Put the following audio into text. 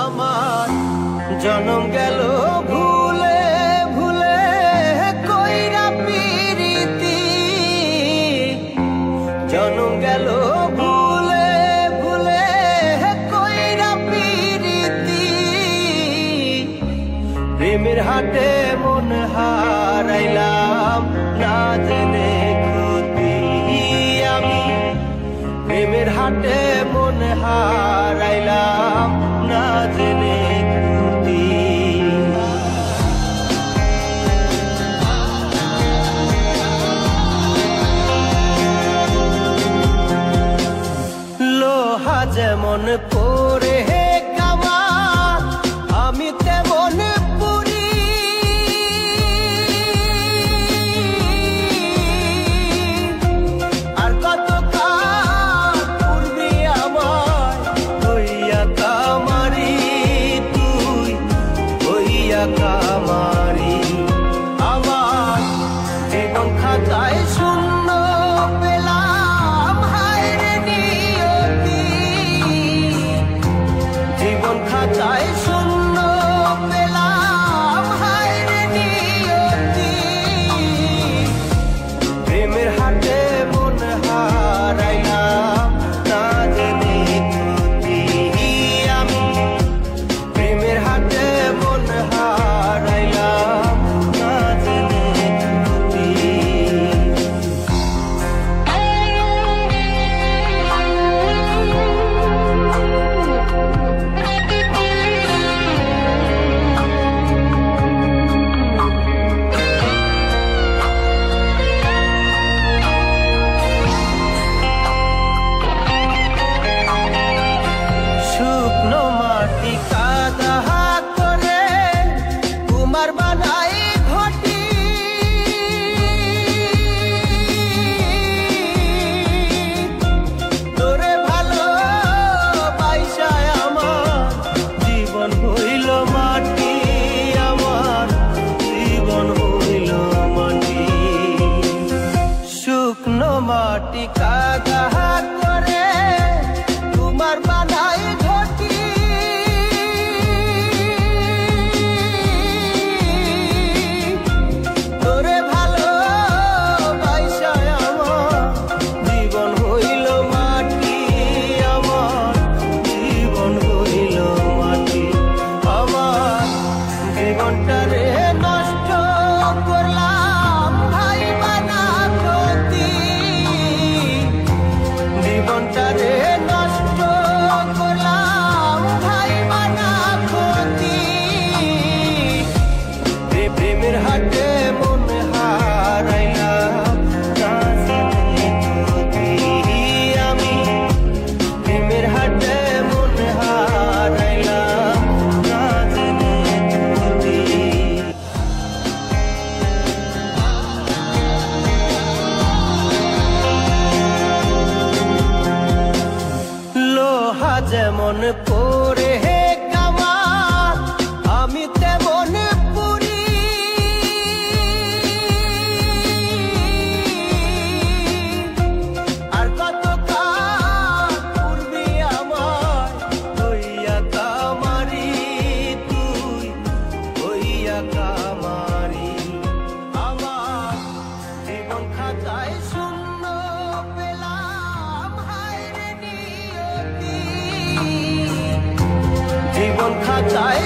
আমার জনম গেল ভুলে ভুলে কইরা পিরিতি, জনম গেল ভুলে ভুলে কইরা পিরিতি। প্রেমের হাটে মন হারাইলাম না জেনে ক্ষতি আমি, প্রেমের হাটে মন হারাইলাম না জেনে ক্ষতি। লোহা যেমন পরে কামা আমি তেমন পুরি, আর কত কাল পূর্বে আমার হইয়া কামারি, তুই হইয়া কামারি। আমার জীবন খাতায় শূন্য পেলাম হায় রে নিয়তি, জীবন খাতায় শূন্য পেলাম হায় রে নিয়তি। প্রেমের হাটে মন হারাইলাম না জেনে ক্ষতি আমি, প্রেমের হাটে মন হারাইলাম না জেনে ক্ষতি। শুকনো মাটি কাদা করে কুমার বানাই ঘটি, তোরে ভালো বাইসায় আমার জীবন হইল মাটি, আমার জীবন হইল মাটি। শুকনো মাটি কাদা করে কুমার বানাই ঘটি, তোরে ভালো বাইসায় আমার জীবন হইল মাটি, আমার জীবন হইল মাটি। আমার জীবনটারে নষ্ট করলাম ভাই বানা ক্ষতি, জীবনটারে নষ্ট করলাম ভাই বানা ক্ষতি। প্রেমের হাটে মন হারাইলাম না জেনে ক্ষতি আমি, প্রেমের হাটে মন হারাইলাম না জেনে ক্ষতি। লোহা যেমন পরে কামা আমি তেমন পুরি, আর কত কাল পূর্বে আমার হইয়া কামারি, তুই হইয়া কামারি। আমার জীবন খাতায় শূন্য পেলাম হায় রে নিয়তি, জীবন খাতায়